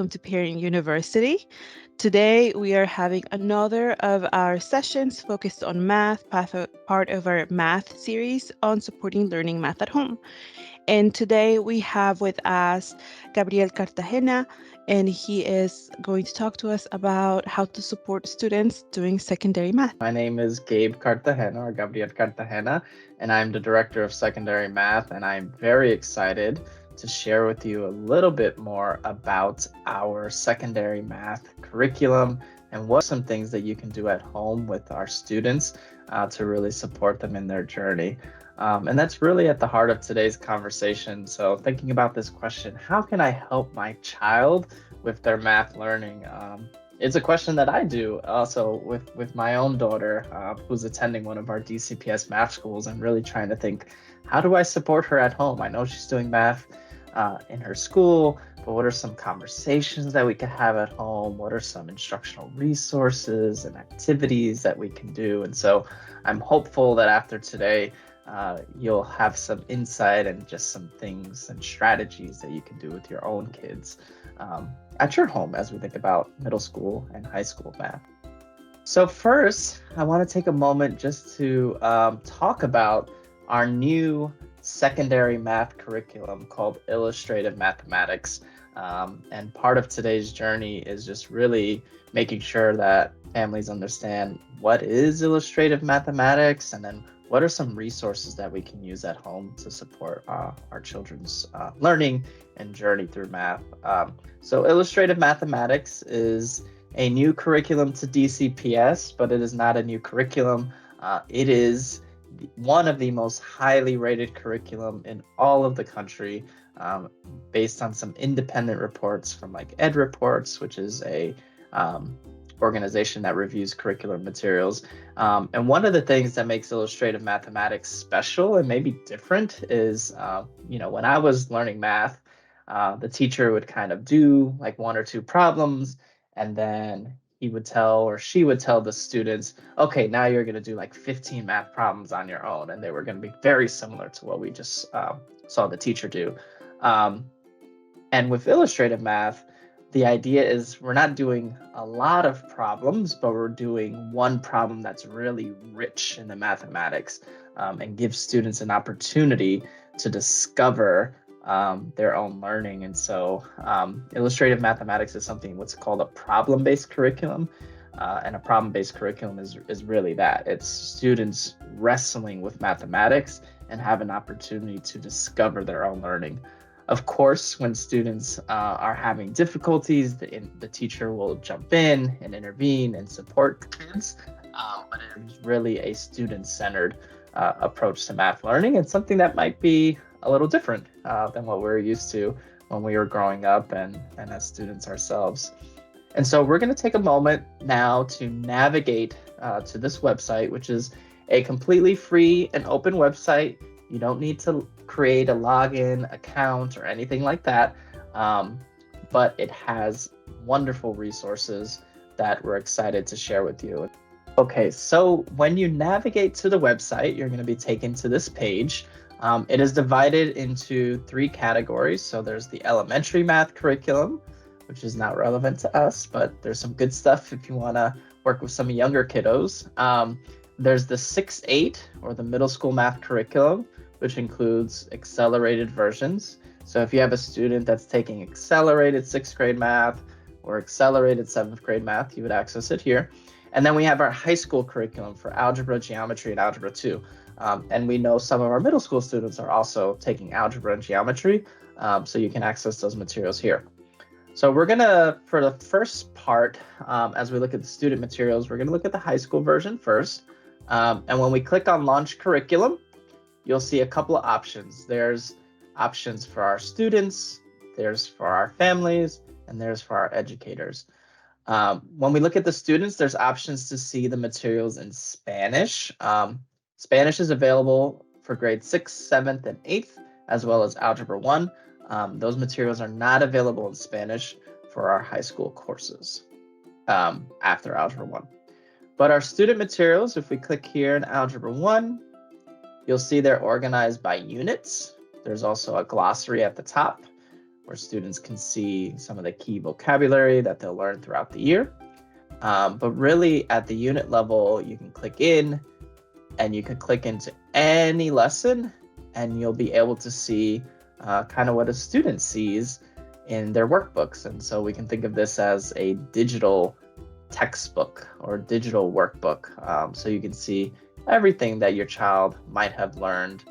welcome to Peering University. Today we are having another of our sessions focused on math, part of our math series on supporting learning math at home. And today we have with us Gabriel Cartagena, and he is going to talk to us about how to support students doing secondary math. My name is Gabe Cartagena, or Gabriel Cartagena, and I'm the Director of Secondary Math, and I'm very excited to share with you a little bit more about our secondary math curriculum and what are some things that you can do at home with our students to really support them in their journey. And that's really at the heart of today's conversation. So thinking about this question, how can I help my child with their math learning? It's a question that I do also with my own daughter who's attending one of our DCPS math schools. I'm really trying to think, how do I support her at home? I know she's doing math in her school, but what are some conversations that we can have at home? What are some instructional resources and activities that we can do? And so I'm hopeful that after today, you'll have some insight and just some things and strategies that you can do with your own kids at your home as we think about middle school and high school math. So first, I want to take a moment just to talk about our new secondary math curriculum called Illustrative Mathematics. And part of today's journey is just really making sure that families understand what is illustrative mathematics, and then what are some resources that we can use at home to support our children's learning and journey through math. So Illustrative Mathematics is a new curriculum to DCPS, but it is not a new curriculum. It is one of the most highly rated curriculum in all of the country, based on some independent reports from like Ed Reports, which is a organization that reviews curricular materials. And one of the things that makes illustrative mathematics special and maybe different is, when I was learning math, the teacher would kind of do like one or two problems, and then he would tell or she would tell the students, okay, now you're going to do like 15 math problems on your own. And they were going to be very similar to what we just saw the teacher do. And with illustrative math, the idea is we're not doing a lot of problems, but we're doing one problem that's really rich in the mathematics, and gives students an opportunity to discover their own learning. And so illustrative mathematics is what's called a problem-based curriculum. And a problem-based curriculum is really that. It's students wrestling with mathematics and have an opportunity to discover their own learning. Of course, when students are having difficulties, the teacher will jump in and intervene and support kids. But it's really a student-centered approach to math learning, and something that might be a little different than what we're used to when we were growing up and as students ourselves. And so we're going to take a moment now to navigate to this website, which is a completely free and open website. You don't need to create a login account or anything like that, but it has wonderful resources that we're excited to share with you. Okay, so when you navigate to the website, you're going to be taken to this page. It is divided into three categories. So there's the elementary math curriculum, which is not relevant to us, but there's some good stuff if you want to work with some younger kiddos. There's the 6-8 or the middle school math curriculum, which includes accelerated versions. So if you have a student that's taking accelerated 6th grade math or accelerated 7th grade math, you would access it here. And then we have our high school curriculum for algebra, geometry, and algebra 2. And we know some of our middle school students are also taking algebra and geometry, so you can access those materials here. So we're gonna, for the first part, as we look at the student materials, we're gonna look at the high school version first. And when we click on Launch Curriculum, you'll see a couple of options. There's options for our students, there's for our families, and there's for our educators. When we look at the students, there's options to see the materials in Spanish. Spanish is available for grade 6th, 7th, and 8th, as well as Algebra 1. Those materials are not available in Spanish for our high school courses after Algebra 1. But our student materials, if we click here in Algebra 1, you'll see they're organized by units. There's also a glossary at the top where students can see some of the key vocabulary that they'll learn throughout the year. But really at the unit level, you can click in and you can click into any lesson and you'll be able to see kind of what a student sees in their workbooks. And so we can think of this as a digital textbook or digital workbook. So you can see everything that your child might have learned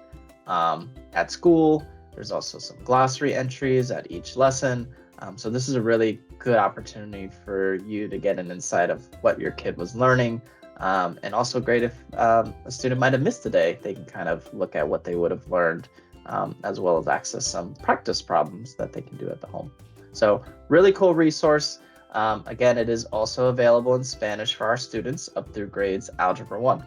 at school. There's also some glossary entries at each lesson. So this is a really good opportunity for you to get an insight of what your kid was learning. And also great if a student might have missed a day, they can kind of look at what they would have learned, as well as access some practice problems that they can do at the home. So really cool resource. Again, it is also available in Spanish for our students up through grades Algebra 1.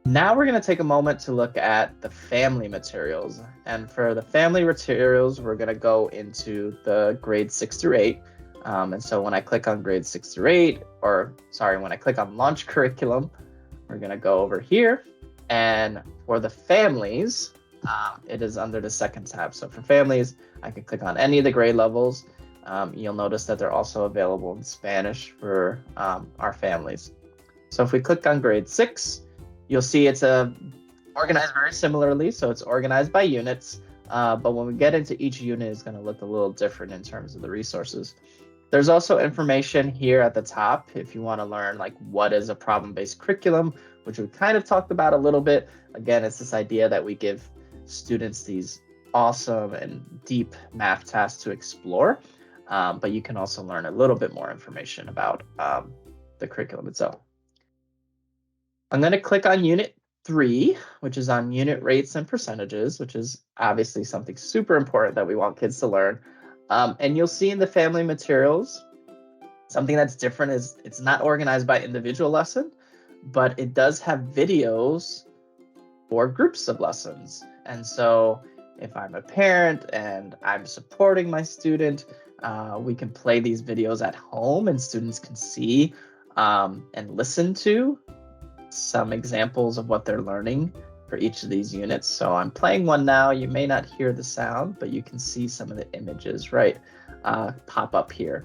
Now we're going to take a moment to look at the family materials. And for the family materials, we're going to go into the grades 6 through 8. And so when I click on grades 6 through 8, when I click on launch curriculum, we're going to go over here. And for the families, it is under the second tab. So for families, I can click on any of the grade levels. You'll notice that they're also available in Spanish for our families. So if we click on grade 6, you'll see it's organized very similarly. So it's organized by units. But when we get into each unit, it's going to look a little different in terms of the resources. There's also information here at the top if you want to learn like what is a problem-based curriculum, which we kind of talked about a little bit. Again, it's this idea that we give students these awesome and deep math tasks to explore, but you can also learn a little bit more information about the curriculum itself. I'm going to click on Unit 3, which is on unit rates and percentages, which is obviously something super important that we want kids to learn. And you'll see in the family materials, something that's different is it's not organized by individual lesson, but it does have videos for groups of lessons. And so if I'm a parent and I'm supporting my student, we can play these videos at home and students can see and listen to some examples of what they're learning for each of these units. So I'm playing one now. You may not hear the sound, but you can see some of the images pop up here.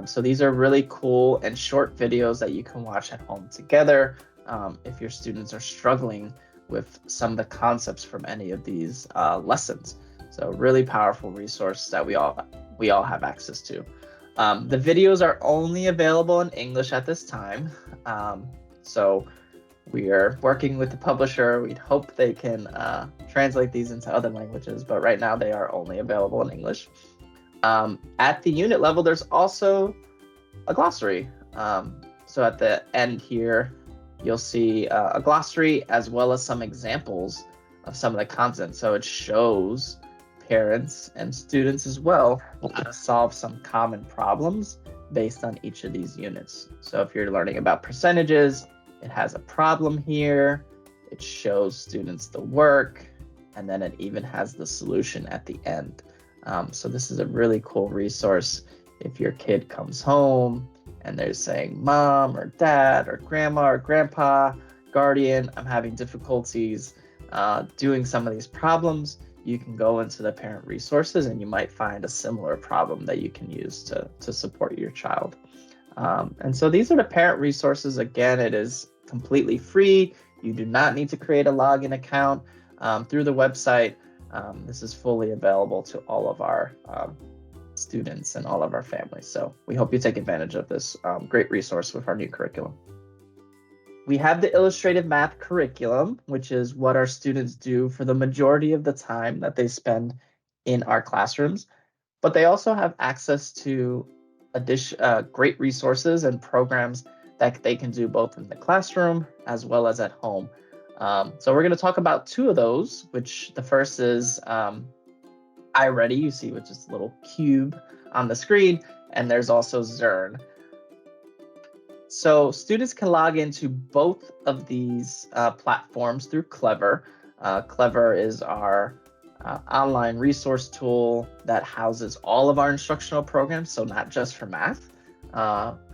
So these are really cool and short videos that you can watch at home together if your students are struggling with some of the concepts from any of these lessons. So really powerful resource that we all have access to. The videos are only available in English at this time. So we are working with the publisher. We'd hope they can translate these into other languages, but right now they are only available in English. At the unit level, there's also a glossary. So at the end here, you'll see a glossary as well as some examples of some of the content. So it shows parents and students as well how to solve some common problems based on each of these units. So if you're learning about percentages, it has a problem here. It shows students the work, and then it even has the solution at the end. So this is a really cool resource if your kid comes home and they're saying, Mom or Dad or Grandma or Grandpa, guardian, I'm having difficulties doing some of these problems. You can go into the parent resources and you might find a similar problem that you can use to support your child. And so these are the parent resources. Again, it is completely free. You do not need to create a login account through the website. This is fully available to all of our students and all of our families. So we hope you take advantage of this great resource with our new curriculum. We have the illustrative math curriculum, which is what our students do for the majority of the time that they spend in our classrooms, but they also have access to great resources and programs that they can do both in the classroom as well as at home. So we're going to talk about two of those, which the first is iReady, you see, which is a little cube on the screen, and there's also Zearn. So students can log into both of these platforms through Clever. Clever is our online resource tool that houses all of our instructional programs, so not just for math.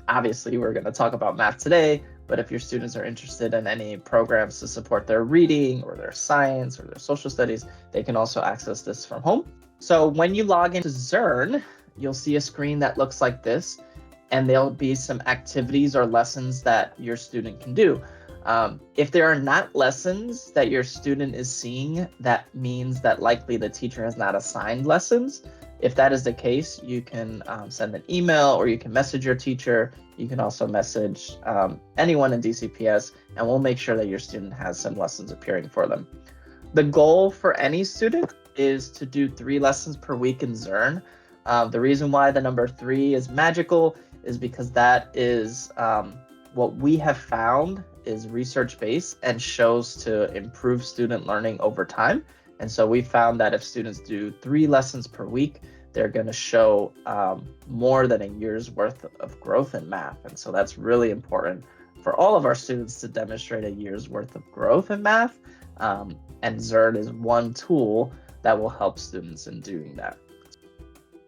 Obviously, we're going to talk about math today, but if your students are interested in any programs to support their reading or their science or their social studies, they can also access this from home. So when you log into Zearn, you'll see a screen that looks like this, and there'll be some activities or lessons that your student can do. If there are not lessons that your student is seeing, that means that likely the teacher has not assigned lessons. If that is the case, you can send an email or you can message your teacher. You can also message anyone in DCPS, and we'll make sure that your student has some lessons appearing for them. The goal for any student is to do 3 lessons per week in Zearn. The reason why the number 3 is magical is because that is what we have found is research-based and shows to improve student learning over time. And so we found that if students do 3 lessons per week, they're going to show more than a year's worth of growth in math. And so that's really important for all of our students to demonstrate a year's worth of growth in math. And Zearn is one tool that will help students in doing that.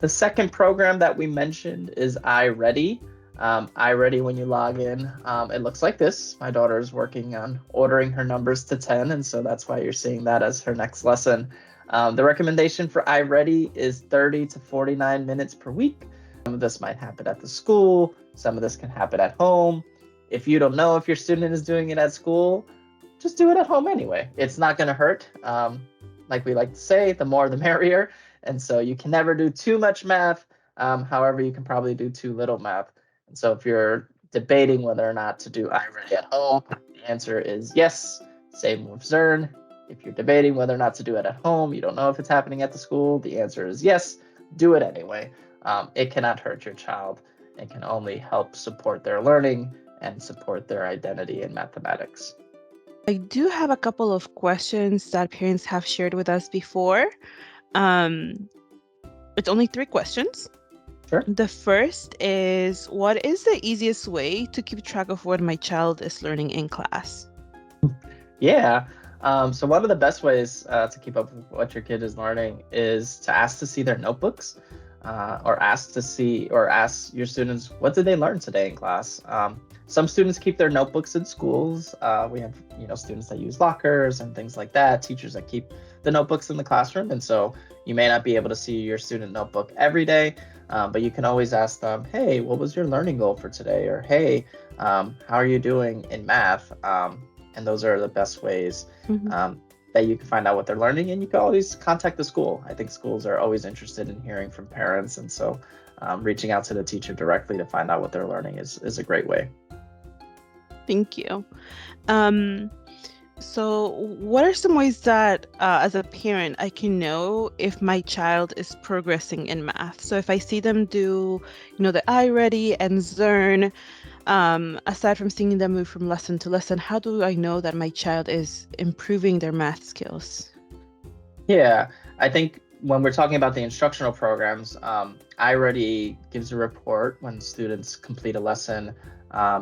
The second program that we mentioned is iReady. iReady, when you log in, it looks like this. My daughter is working on ordering her numbers to 10, and so that's why you're seeing that as her next lesson. The recommendation for iReady is 30 to 49 minutes per week. Some of this might happen at the school. Some of this can happen at home. If you don't know if your student is doing it at school, just do it at home anyway. It's not going to hurt. Like we like to say, the more the merrier. And so you can never do too much math. However, you can probably do too little math. And so if you're debating whether or not to do iReady at home, the answer is yes. Same with Zearn. If you're debating whether or not to do it at home, you don't know if it's happening at the school, the answer is yes. Do it anyway. It cannot hurt your child. It can only help support their learning and support their identity in mathematics. I do have a couple of questions that parents have shared with us before. It's only 3 questions. Sure. The first is, what is the easiest way to keep track of what my child is learning in class? Yeah. So one of the best ways to keep up with what your kid is learning is to ask to see their notebooks, or ask your students, what did they learn today in class? Some students keep their notebooks in schools. We have, students that use lockers and things like that, teachers that keep the notebooks in the classroom. And so you may not be able to see your student notebook every day, but you can always ask them, hey, what was your learning goal for today? Or, hey, how are you doing in math? And those are the best ways that you can find out what they're learning. And you can always contact the school. I think schools are always interested in hearing from parents. And so reaching out to the teacher directly to find out what they're learning is a great way. Thank you. So what are some ways that as a parent I can know if my child is progressing in math? So if I see them do, the iReady and Zearn, aside from seeing them move from lesson to lesson, how do I know that my child is improving their math skills? Yeah, I think when we're talking about the instructional programs, iReady gives a report when students complete a lesson.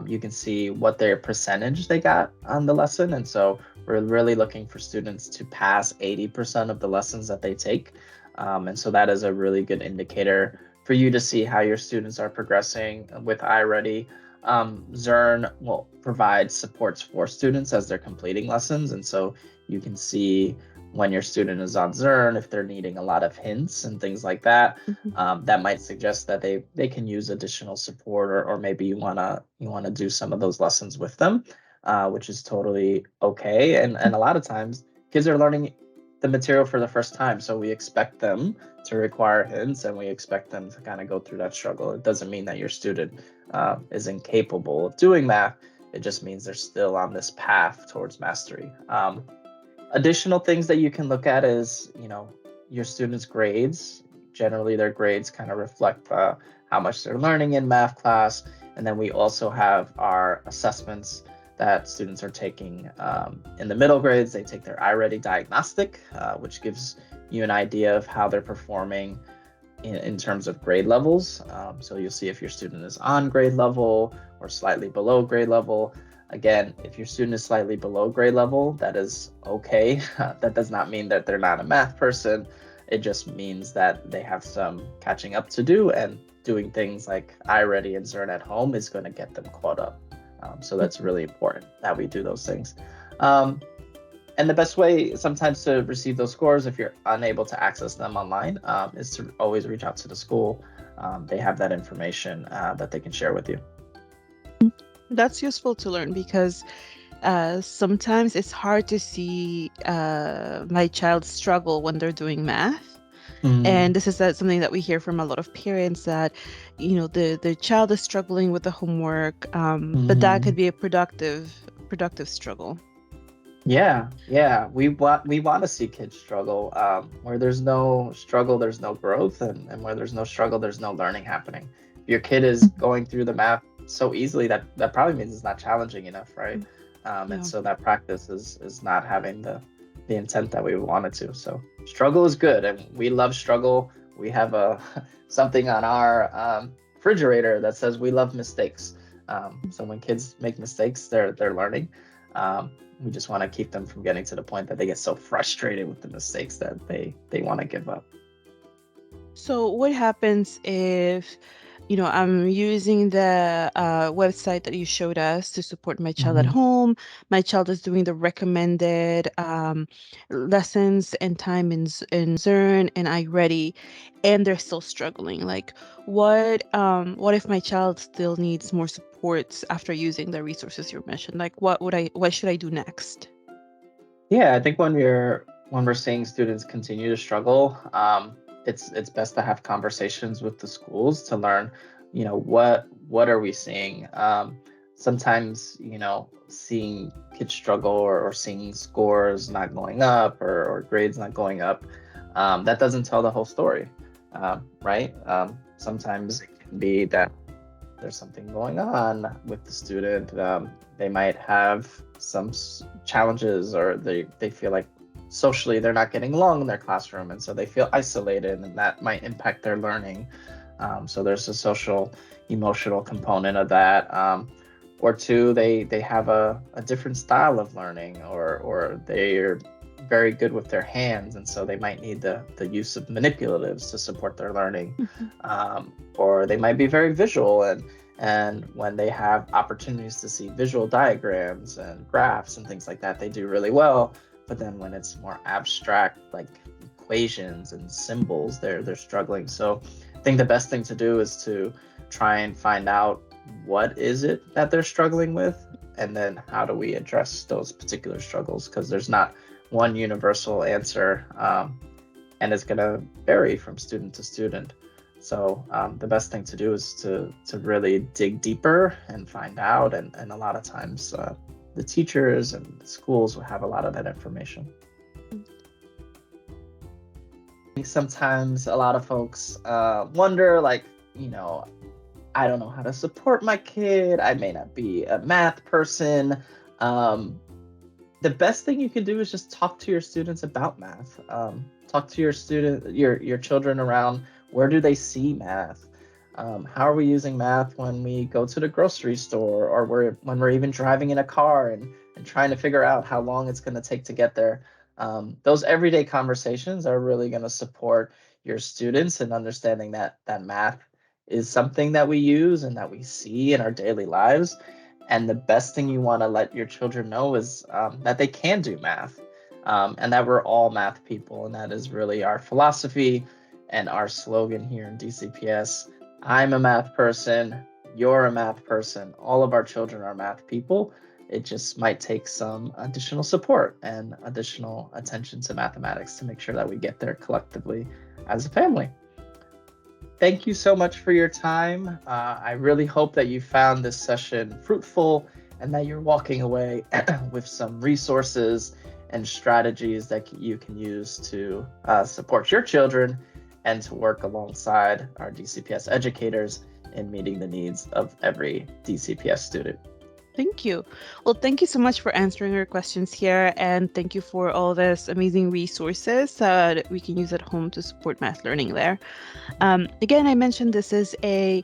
You can see what their percentage they got on the lesson. And so we're really looking for students to pass 80% of the lessons that they take. And so that is a really good indicator for you to see how your students are progressing with iReady. Zearn will provide supports for students as they're completing lessons. And so you can see when your student is on Zearn, if they're needing a lot of hints and things like that, that might suggest that they can use additional support, or maybe you wanna do some of those lessons with them, which is totally okay. And a lot of times kids are learning the material for the first time, so we expect them to require hints and we expect them to kind of go through that struggle. It doesn't mean that your student is incapable of doing math. It just means they're still on this path towards mastery. Additional things that you can look at is, your students' grades. Generally, their grades kind of reflect how much they're learning in math class. And then we also have our assessments that students are taking in the middle grades. They take their iReady diagnostic, which gives you an idea of how they're performing in terms of grade levels. So you'll see if your student is on grade level or slightly below grade level. Again, if your student is slightly below grade level, that is okay. That does not mean that they're not a math person. It just means that they have some catching up to do, and doing things like iReady and Zearn at home is going to get them caught up. So that's really important that we do those things. And And the best way sometimes to receive those scores, if you're unable to access them online, is to always reach out to the school. They have that information that they can share with you. That's useful to learn because sometimes it's hard to see my child struggle when they're doing math. And this is something that we hear from a lot of parents, that the child is struggling with the homework, but that could be a productive struggle. Yeah, we want to see kids struggle. Where there's no struggle, there's no growth, and where there's no struggle, there's no learning happening. If your kid is going through the math so easily, that probably means it's not challenging enough, right? And so that practice is not having the intent that we wanted to. So struggle is good, and we love struggle. We have something on our refrigerator that says we love mistakes. So when kids make mistakes, they're learning. We just want to keep them from getting to the point that they get so frustrated with the mistakes that they want to give up. So what happens if I'm using the website that you showed us to support my child at home? My child is doing the recommended lessons and time in Zearn and iReady, and they're still struggling. Like, what if my child still needs more supports after using the resources you mentioned? Like, what should I do next? Yeah, I think when we're seeing students continue to struggle, it's best to have conversations with the schools to learn, what are we seeing. Sometimes, seeing kids struggle or seeing scores not going up or grades not going up, that doesn't tell the whole story, right? Sometimes it can be that there's something going on with the student. They might have some challenges, or they feel like socially they're not getting along in their classroom, and so they feel isolated, and that might impact their learning. So there's a social emotional component of that. Or two, they have a different style of learning, or they're very good with their hands, and so they might need the use of manipulatives to support their learning. Or they might be very visual, and when they have opportunities to see visual diagrams and graphs and things like that, they do really well. But then when it's more abstract, like equations and symbols, they're struggling. So I think the best thing to do is to try and find out what is it that they're struggling with, and then how do we address those particular struggles, because there's not one universal answer, and it's going to vary from student to student. So the best thing to do is to really dig deeper and find out, and a lot of times the teachers and the schools will have a lot of that information. I think sometimes a lot of folks wonder, like, I don't know how to support my kid. I may not be a math person. The best thing you can do is just talk to your students about math. Talk to your children around, where do they see math? How are we using math when we go to the grocery store, or when we're even driving in a car and trying to figure out how long it's going to take to get there? Those everyday conversations are really going to support your students in understanding that math is something that we use and that we see in our daily lives. And the best thing you want to let your children know is that they can do math, and that we're all math people. And that is really our philosophy and our slogan here in DCPS. I'm a math person, you're a math person, all of our children are math people. It just might take some additional support and additional attention to mathematics to make sure that we get there collectively as a family. Thank you so much for your time. I really hope that you found this session fruitful and that you're walking away with some resources and strategies that you can use to support your children and to work alongside our DCPS educators in meeting the needs of every DCPS student. Thank you. Well, thank you so much for answering our questions here, and thank you for all this amazing resources that we can use at home to support math learning there. Again, I mentioned this is a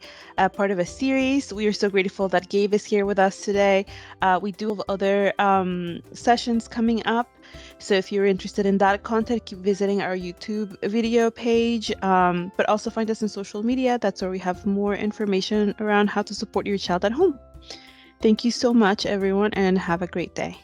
part of a series. We are so grateful that Gabe is here with us today. We do have other sessions coming up, so if you're interested in that content, keep visiting our YouTube video page, but also find us on social media. That's where we have more information around how to support your child at home. Thank you so much, everyone, and have a great day.